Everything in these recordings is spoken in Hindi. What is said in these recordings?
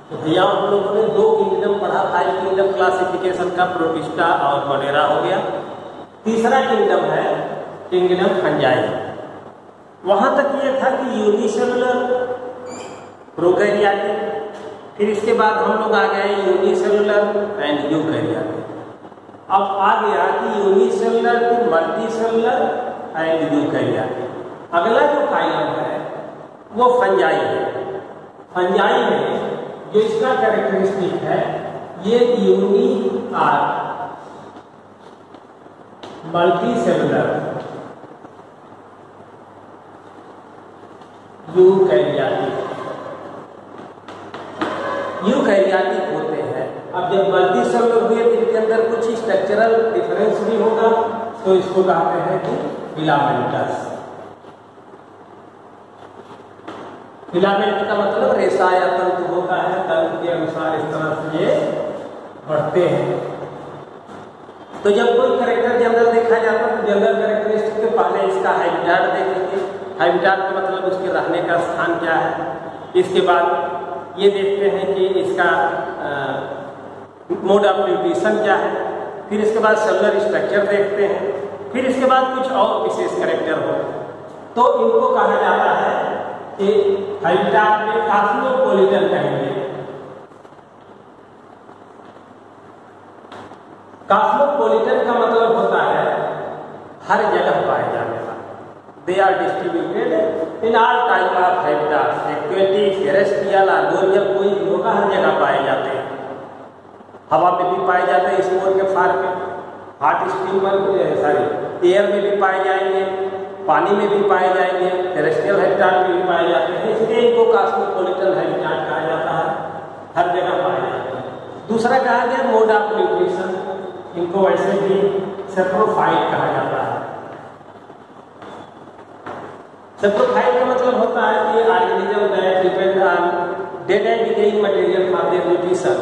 तो भैया हम लोगों ने 2 किंगडम पढ़ा, 5 किंगडम क्लासिफिकेशन का, प्रोटिस्टा और मोनेरा हो गया। तीसरा किंगडम है किंगडम फंजाई। वहां तक ये था कि यूनिसेलुलर प्रोकैरियोटिक, फिर इसके बाद हम लोग आ गए यूनिसेलुलर एंड यूकैरियोटिक। अब आ गया कि unicellular to multicellular and eukaryotic. अगला जो फाइलम है वो फंजाई है। फंजाई में जो इसका कैरेक्टरिस्टिक है, ये यूनी आर मल्टीसेलुलर यूकैरियोटिक होते हैं। अब जब मल्टीसेलुलर हुए तो इनके अंदर कुछ स्ट्रक्चरल डिफरेंस भी होगा, तो इसको कहते हैं कि फिलामेंटस। फिलामेंट का मतलब रेशा या तंतु होता है, तंतु के अनुसार इस तरह से ये बढ़ते हैं। तो जब कोई कैरेक्टर जनरल देखा जाता है तो जनरल कैरेक्टरिस्टिक के पहले इसका हैबिटाट देखेंगे। हैबिटाट का मतलब उसके रहने का स्थान क्या है। इसके बाद ये देखते हैं कि इसका मोड ऑफ न्यूट्रिशन क्या है। फिर इसके बाद सेलुलर स्ट्रक्चर देखते हैं। फिर इसके बाद कुछ और विशेष कैरेक्टर हो तो इनको कहा जाता है कि हैबिटाट में कॉस्मोपॉलिटन कहेंगे। कॉस्मोपॉलिटन का मतलब होता है हर जगह पाए जाने वाला। They are distributed in all type of habitats, aquatic, terrestrial, arboreal, कोई भी होगा, हर जगह पाए जाते हैं। हवा में भी पाए जाते हैं, स्पोर के फार्म में, हॉट स्टीम एयर में भी पाए जाएंगे, पानी में भी पाए जाएंगे, टेरेस्ट्रियल हैबिटाट में भी पाए जाते हैं। इसलिए इनको कॉस्मोपॉलिटन हैबिटाट कहा जाता है, हर जगह पाए जाते हैं। दूसरा कहा गया मोड ऑफ न्यूट्रिशन, इनको वैसे भी सेप्रोफाइट कहा जाता है। सेप्रोफाइट का मतलब होता है कि organism that depend on dead and decaying material for their nutrition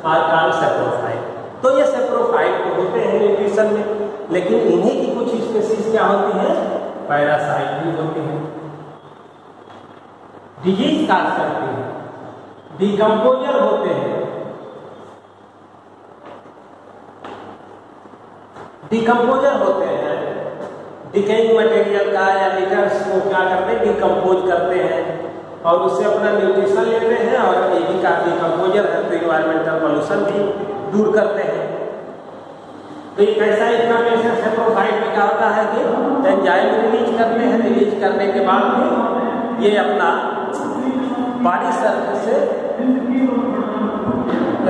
are called saprophyte. तो ये सेप्रोफाइट होते हैं न्यूट्रिशन में, लेकिन इन्हीं की कुछ स्पीशीज क्या होती हैं, पैरासाइट भी होते हैं, डिजीज काज करते हैं, डिकम्पोजर होते हैं। डिकम्पोजर होते हैं, डिकेइंग मटेरियल का या लिटर्स को क्या करते हैं, डिकम्पोज करते हैं और उससे अपना न्यूट्रिशन लेते हैं। और ये भी का डिकम्पोजर है, तो इन्वायरमेंटल पॉल्यूशन भी दूर करते हैं। तो ये कैसा इतना पैसा सेप्रोफाइट में क्या होता है कि एंजाइम रिलीज करते हैं, रिलीज करने के बाद में ये अपना बॉडी सरफेस से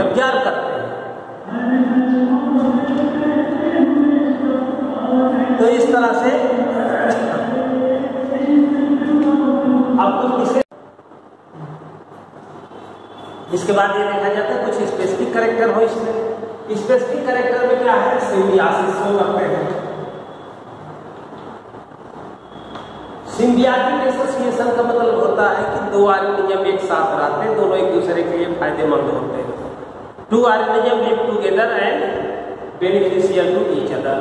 एब्जॉर्ब करते हैं। तो इस तरह से अब तो इसे इसके बाद ये देखा जाता है कुछ स्पेसिफिक कैरेक्टर हो इसमें। स्पेसिफिक कैरेक्टर में क्या है, सिम्बियोसिस हो करते हैं। सिम्बियोटिक एसोसिएशन का मतलब होता है कि दो ऑर्गेनिज्म एक साथ रहते हैं, दोनों एक दूसरे के लिए फायदेमंद होते हैं। Two organism live together and beneficial to each other.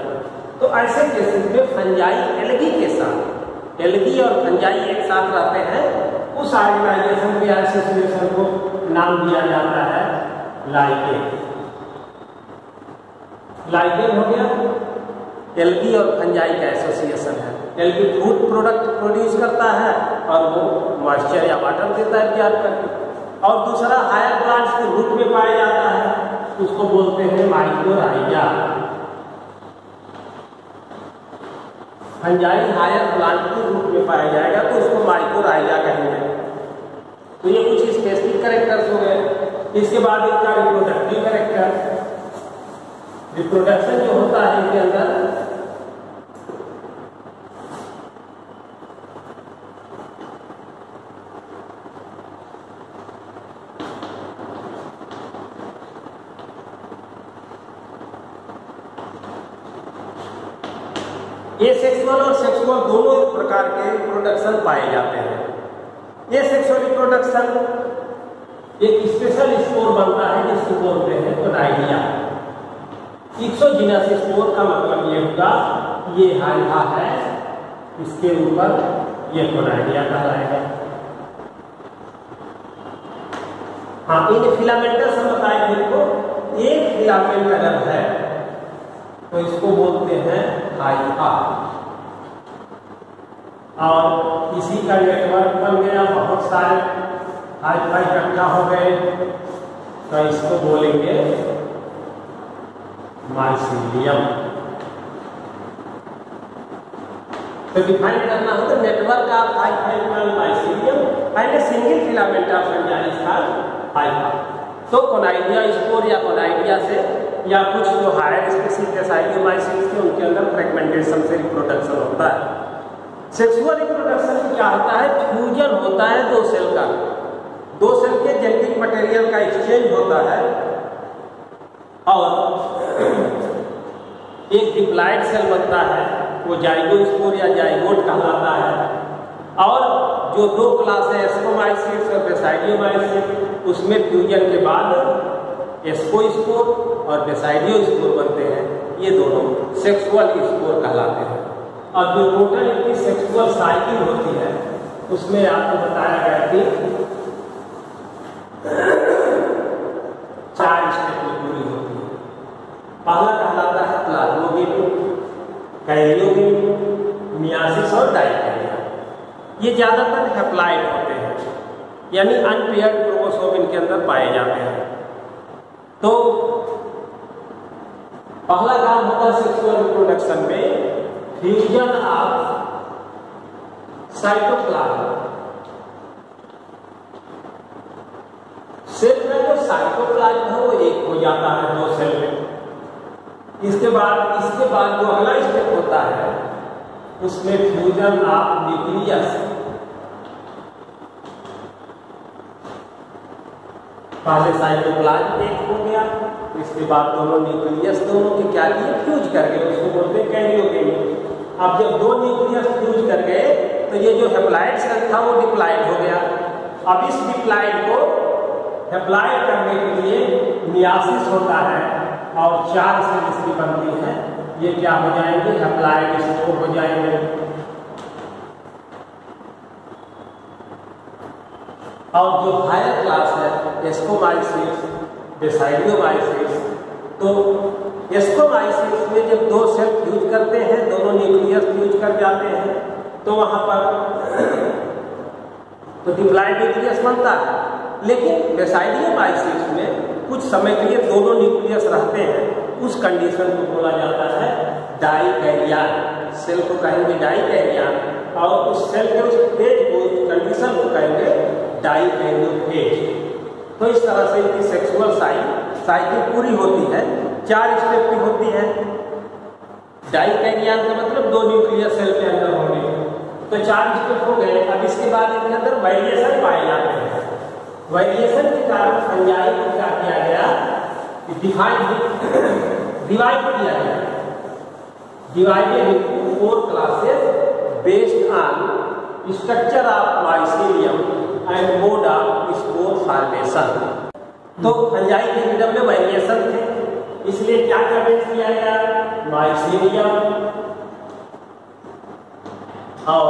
तो ऐसे केसेस में फंजाई एल्गी के साथ, एल्गी और फंजाई एक साथ रहते हैं, उस ऑर्गेनाइजेशन के एसोसिएशन को नाम दिया जाता है लाइकेन। लाइकेन हो गया, एल्गी और फंजाई का एसोसिएशन है। एल्गी फूड प्रोडक्ट प्रोड्यूस करता है और वो मॉइस्चर या वाटर देता है तैयार करके। और दूसरा हायर प्लांट्स के रूट में पाया जाता है, उसको बोलते हैं माइकोराइजा। फंजाई हायर प्लांट के रूट में पाया जाएगा तो उसको माइकोराइजा कहेंगे। तो ये कुछ स्पेसिफिक कैरेक्टर्स हो गए। इसके बाद इसका रिप्रोडक्टिव कैरेक्टर, रिप्रोडक्शन जो होता है इसके अंदर ये सेक्सुअल और सेक्सुअल दोनों प्रकार के रिप्रोडक्शन पाए जाते हैं। ये सेक्सुअल रिप्रोडक्शन एक स्पेशल स्पोर बनता है जिसको बोलते हैं कोनाइडिया। एक्सोजीनस स्पोर का मतलब ये होगा ये हाइवा है, इसके ऊपर ये कोनाइडिया कहलाएगा। हाँ, इन फिलामेंटस हम बताए थे को, एक फिलामेंट अगर है तो इसको बोलते हैं हाइफा, और इसी का नेटवर्क बन गया, बहुत सारे हाइफा इकट्ठा हो गए तो इसको बोलेंगे माइसीलियम। तो डिफाइन करना हो तो नेटवर्क ऑफ हाइफा माइसीलियम, पहले सिंगल फिलामेंट ऑफ फंजाई था हाइफा। तो कोनाइडिया स्पोर या कोनाइडिया से या कुछ जो हायर स्पीसीज डेसाइडियोमाइसीट्स थे उनके अंदर फ्रेगमेंटेशन से रिप्रोडक्शन होता है। सेक्सुअल रिप्रोडक्शन में क्या होता है, फ्यूजन होता है दो सेल का, दो सेल के जेनेटिक मटेरियल का एक्सचेंज होता है और एक डिप्लॉइड सेल बनता है, वो जाइगोस्पोर या जाइगोट कहलाता है। और जो दो क्लास है एस्कोमाइसीट्स और बेसाइडियोमाइसीट्स, उसमें फ्यूजन के बाद एस्कोस्पोर और बेसाइडियोस्पोर बनते हैं, ये दोनों सेक्सुअल स्पोर कहलाते हैं। और जो टोटल इनकी सेक्सुअल साइकिल होती है उसमें आपको बताया गया कि 4 स्टेप में पूरी होती है। पहला कहलाता है प्लाज्मोगेमी, कैरियोगेमी, मियासिस और डाइकैरिया। ये ज्यादातर हैप्लॉइड होते हैं, यानी अनपेयर्ड क्रोमोसोम इनके अंदर पाए जाते हैं। तो पहला काम होता है सेक्सुअल रिप्रोडक्शन में फ्यूजन ऑफ साइटोप्लाज्म। सेल में जो साइटोप्लाज्म है वो एक हो जाता है दो सेल में। इसके बाद जो अगला स्टेप होता है उसमें फ्यूजन ऑफ न्यूक्लियस। पहले साइटोप्लाज्म एक हो गया, इसके बाद दोनों न्यूक्लियस दोनों के क्या किए, फ्यूज कर गए, उसको बोलते हैं कैरियोगेमी। अब जब दो न्यूक्लियस फ्यूज कर गए तो ये जो हैप्लॉइड सेल था वो डिप्लॉइड हो गया। अब इस डिप्लॉइड को हैप्लॉइड करने के लिए मियासिस होता है और 4 सेल इसकी बनती है। ये क्या हो जाएंगे, हैप्लॉइड स्पोर हो जाएंगे। और जो हायर क्लास है एस्कोमाइसीट्स, बेसाइडियोमाइसीट्स, तो एस्कोमाइसीट्स में जब दो सेल फ्यूज करते हैं, दोनों न्यूक्लियस फ्यूज कर जाते हैं, तो वहां पर तो डिप्लॉइड न्यूक्लियस बनता है। लेकिन बेसाइडियोमाइसीट्स में कुछ समय के लिए दोनों न्यूक्लियस रहते हैं, उस कंडीशन को बोला जाता है डाइकैरियन। सेल को कहेंगे डाइकैरियन और उस सेल के उस फेज को, कंडीशन को कहेंगे डाइकैरियोफेज। तो इस तरह से इनकी सेक्सुअल साइकिल पूरी होती है, 4 स्टेप की होती है। डाइकैरियन का मतलब दो न्यूक्लियस सेल के अंदर होंगे, तो 4 स्टेप हो गए। अब इसके बाद इनके अंदर वेरिएशन पाए जाते हैं। वेरिएशन के कारण फंजाई को क्या किया गया, डिवाइड किया गया, divided into 4 classes based on structure of mycelium and mode of spore formation. तो फंजाई के मिडल में वेरिएशन थे, इसलिए क्या बेस किया गया, माइसीलियम और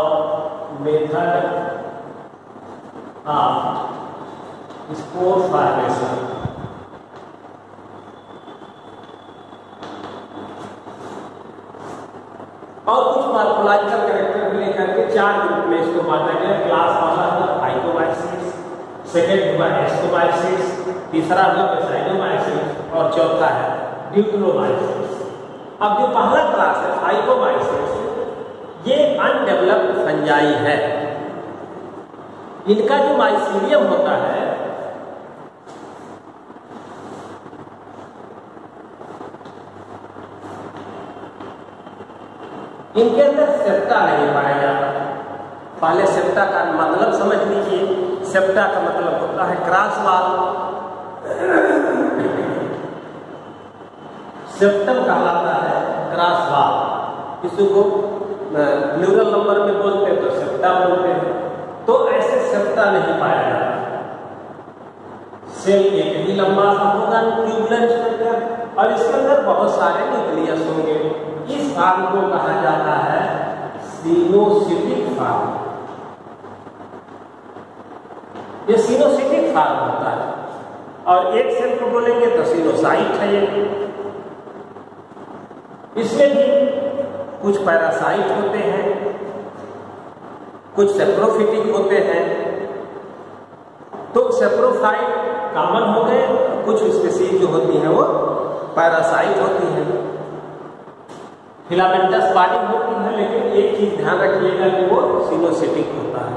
मेथड ऑफ स्पोर फॉर्मेशन। और कुछ मॉर्फोलॉजिकल कैरेक्टर को लेकर के 4 ग्रुप में इसको बांटा गया। क्लास पहला हुआ फाइटोमाइसीट्स, सेकेंड हुआ एस्कोमाइसीट्स, तीसरा हुआ बेसाइडोमाइसीट्स और चौथा है ड्यूटेरोमाइसीट्स। अब जो पहला क्लास है फाइटोमाइसीट्स, ये अनडेवलप्ड फंजाई है। इनका जो माइसीलियम होता है इनके अंदर सेप्टा नहीं पाया जाता। पहले सेप्टा का मतलब समझ लीजिए। सेप्टा का मतलब होता है क्रॉस वाल। सेप्टम कहलाता है क्रॉस वाल। किसी को न्यूरल नंबर में बोलते हैं तो सेप्टा बोलते हैं। तो ऐसे सेप्टा नहीं पाया जाता। सेल एक ही लंबा सा होगा ट्यूबुलर स्ट्रक्चर और इसके अंदर बहुत सारे न्यूक्लियस होंगे। इस फॉर्म को कहा जाता है सिनोसिटिक फॉर्म। ये सिनोसिटिक फॉर्म होता है। और एक सेल को बोलेंगे तो सिनोसाइट है ये। इसमें भी कुछ पैरासाइट होते हैं, कुछ सेप्रोफिटिक होते हैं। तो सेप्रोफाइट कॉमन हो गए, कुछ स्पीशीज जो होती हैं वो पैरासाइट होती हैं, फिलामेंटस बॉडी होती है। लेकिन एक चीज ध्यान रखिएगा कि वो सिनोसिटिक होता है,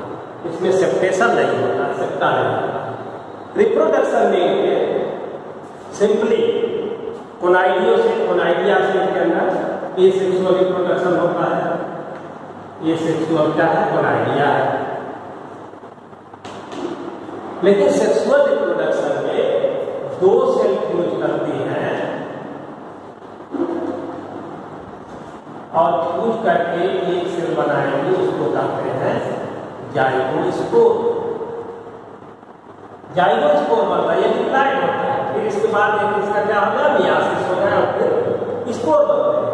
इसमें सेप्टेशन नहीं होता, सेप्टा नहीं होता। रिप्रोडक्शन में सिंपली कोनाइडियो से कोनाइडिया से के अंदर ये सेक्सुअल रिप्रोडक्शन होता है, ये सेक्सुअल क्या है, कोनाइडिया है। लेकिन सेक्सुअल रिप्रोडक्शन में दो सेल फ्यूज करती हैं और फ्यूज करके एक सेल बनाएंगे, उसको कहते हैं जाइगोस्पोर। जाइगोस्पोर बनता है, ये डिप्लॉयड होता है। फिर इसके बाद इसका क्या होगा, मियासिस होगा और फिर स्पोर बनते हैं।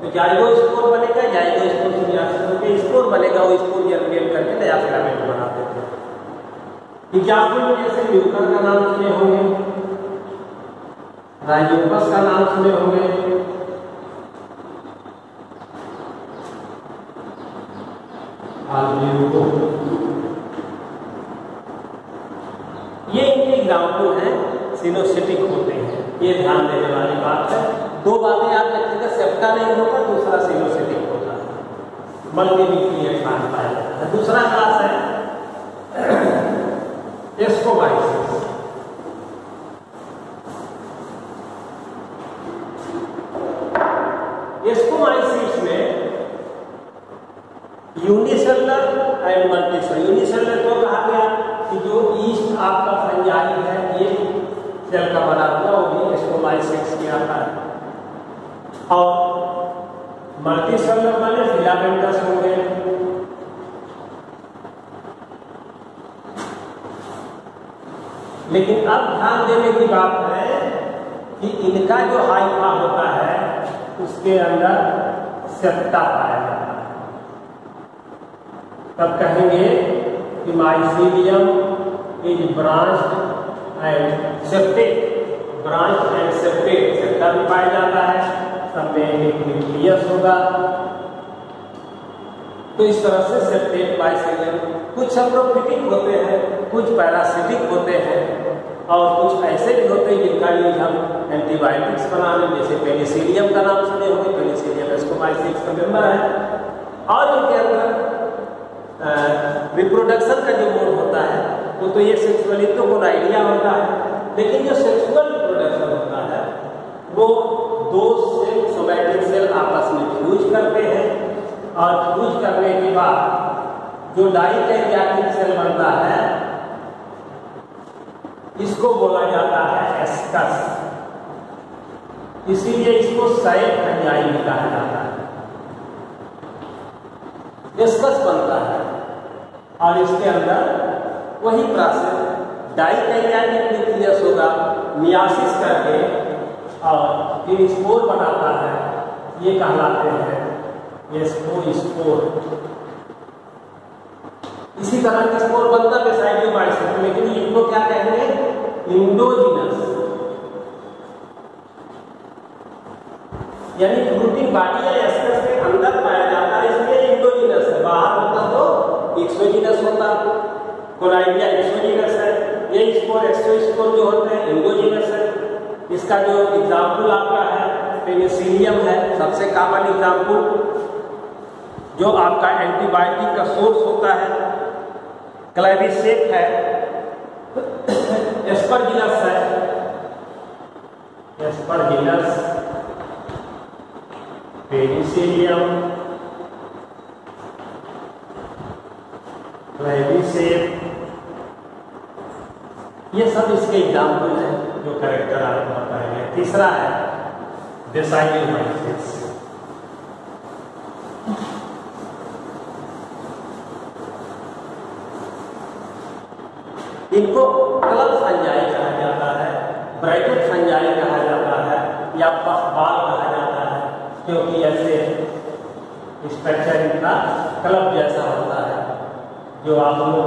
तो जाइगोस्पोर बनेगा, जाइगोस्पोर से मियासिस होकर स्पोर बनेगा, वो स्पोर जर्मिनेट करके नया फिलामेंट बना देते हैं। एग्जाम्पल में जैसे ल्यूकर का नाम सुने होंगे, राइजोपस का नाम सुने होंगे, ये इनके एग्जाम्पल हैं, सिनोसिटिक होते हैं। ये ध्यान देने वाली बात है। दो बातें याद रखिएगा, सेप्टा नहीं होता, दूसरा सिनोसिटिक होता है, मल्टीन्यूक्लियेट पाया जाता है। दूसरा क्लास है एस्कोमाइसिस। एस्कोमाइसिस में यूनिसेलुलर एंड मल्टीसेलुलर। यूनिसेलुलर तो कहा गया कि जो ईस्ट आपका फंजाई है ये सेल का बना हुआ, वो भी एस्कोमाइसिस की आता है। और मल्टीसेलुलर माने फिलामेंटस होंगे। लेकिन अब ध्यान देने की बात है कि इनका जो हाइफा होता है उसके अंदर सेप्टा पाया जाता है। तब कहेंगे कि mycelium is branched and septate, branch and septate. Septa भी पाया जाता है, सब में एक न्यूक्लियस होगा। तो इस तरह से सेप्टेड माइसीलियम। कुछ सेप्रोफिटिक होते हैं, कुछ पैरासिटिक होते हैं और कुछ ऐसे भी होते हैं जिनका यूज हम एंटीबायोटिक्स बनाने, जैसे पेनिसिलियम का नाम सुने होंगे, पेनिसिलियम एस्कोमाइसिस का मेंबर है। और इनके अंदर रिप्रोडक्शन का जो मोड होता है वो तो ये सेक्सुअली तो कोनाइडिया होता है। लेकिन जो सेक्सुअल रिप्रोडक्शन होता है वो दो सेल, सोमैटिक सेल आपस में फ्यूज करते हैं और फ्यूज करने के बाद जो डाइकैरियोटिक सेल बनता है इसको बोला जाता है एस्कस। इसीलिए इसको सैक फंजाई भी कहा जाता है। एस्कस बनता है और इसके अंदर वही प्रोसेस डाइकैरियोटिक न्यूक्लियस होगा, मियासिस करके और फिर स्पोर बनाता है, ये कहलाते हैं एस्कोस्पोर। इसी तरह का स्पोर बनता है साइटोमाइसिस, लेकिन इनको क्या कहेंगे, इंडोजिनस, यानी प्रोटीन बॉडी या एस्कस के अंदर पाया जाता है, इसलिए इंडोजिनस है। बाहर होता तो एक्सोजिनस होता। कोनाइडिया एक्सोजिनस है, ये स्पोर एक्सोस्पोर जो होते हैं इंडोजिनस है। इसका जो एग्जाम्पल आपका है पेनिसिलियम है, सबसे कॉमन एग्जाम्पल जो आपका एंटीबायोटिक का सोर्स होता है। क्लेविसेक है, एस्परजिलस है, एस्परजिलस, पेनिसिलियम, क्लेविसेक, ये सब इसके एग्जाम्पल हैं जो कैरेक्टर आपको बताएंगे। तीसरा है डेसाइलोमाइसिस। इनको क्लब फंजाई कहा जाता है, ब्रैकेट फंजाई कहा जाता है या पफबाल कहा जाता है, क्योंकि ऐसे स्ट्रक्चर इनका क्लब जैसा होता है। जो आप लोग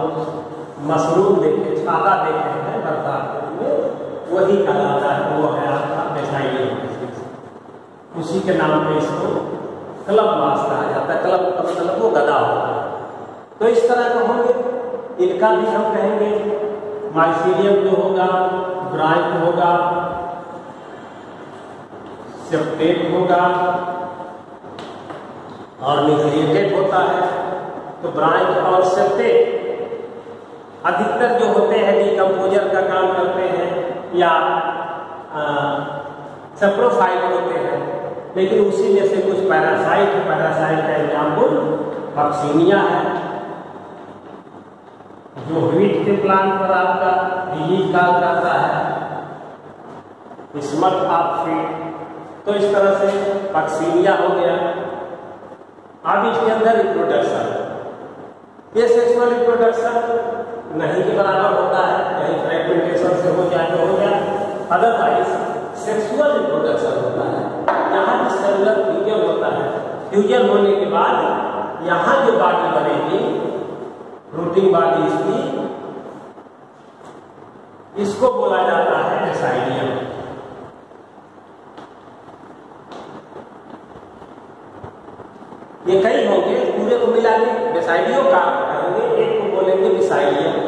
मशरूम देखे, छाता देखे हैं बरसात में, वही कहलाता है, वो है आपका बेसाइलियम। उसी के नाम पे इसको क्लब मास कहा जाता है। क्लब का मतलब वो गदा होता है। तो इस तरह का होंगे, इनका भी हम कहेंगे माइसीलियम जो होगा, ब्रांच होगा, सेप्टेट होगा और न्यूक्लिएटेड होता है। तो ब्रांच और सेप्टेट अधिकतर जो होते हैं डिकम्पोजर का काम करते हैं या सप्रोफाइट होते हैं, लेकिन उसी में से कुछ पैरासाइट का एग्जाम्पल पक्सीनिया है, जो व्हीट के प्लांट पर आपका डिजीज काल करता है, स्मट ऑफ फीड। तो इस तरह से पक्सीनिया हो गया। अब इसके अंदर रिप्रोडक्शन, ये सेक्सुअल रिप्रोडक्शन नहीं के बराबर होता है, कहीं फ्रेगमेंटेशन से हो जाए तो हो जाए, अदरवाइज सेक्सुअल रिप्रोडक्शन होता है। यहाँ भी सेलुलर फ्यूजन होता है। फ्यूजन होने के बाद यहाँ जो बॉडी बनेगी, प्रोटीन बॉडी इसकी, इसको बोला जाता है बेसाइलियम। ये कई होंगे, पूरे को मिला के बेसाइलियो का कहेंगे, एक को बोलेंगे बेसाइलियम।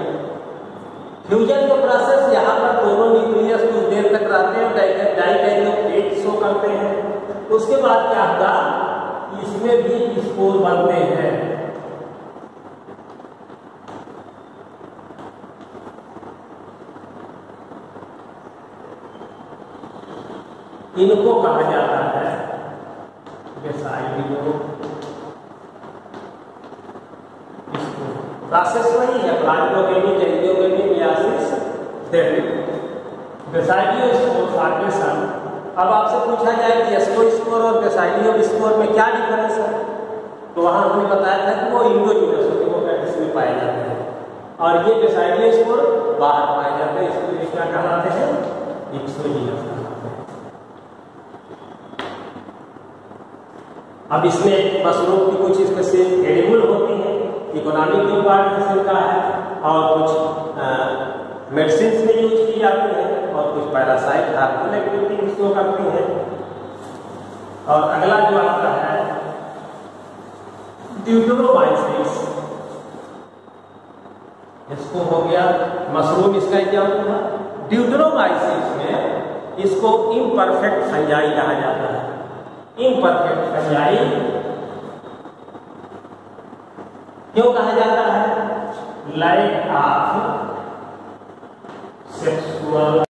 फ्यूजन का प्रोसेस यहाँ पर दोनों न्यूक्लियस कुछ देर तक रहते हैं, डाइकैरियोट शो करते हैं। उसके बाद क्या होगा, इसमें भी स्पोर बनते हैं। इनको कहा जाता है बेसाइलियो। प्रोसेस वही है, प्लांटोगेमी, टेरियोगेमी, मियासिस, बेसाइलियो स्पोर फॉर्मेशन। अब आपसे पूछा जाए कि एस्को स्पोर और बेसाइलियो स्पोर में क्या डिफरेंस है, तो वहां हमने बताया था कि वो इंडोजिनस होते में पाए जाते हैं और ये बेसाइलियो स्पोर बाहर पाए जाते हैं। इसको क्या कहलाते हैं, एक्सोजिनस कहलाते हैं। अब इसमें मशरूम की कुछ स्पेसीज एडिबल होती हैं, इकोनॉमिक इम्पोर्टेंस इनका है, और कुछ मेडिसिन में यूज की जाती है, और कुछ पैरासाइट हार्मफुल एक्टिविटी शो करती हैं। और अगला जो आपका है ड्यूटेरोमाइसिस, इसको हो गया मशरूम, इसका एग्जाम्पल है। ड्यूटेरोमाइसिस में इसको इम्परफेक्ट फंजाई कहा जाता है। इम्परफेक्ट फंजाई क्यों कहा जाता है, लाइक ऑफ सेक्सुअल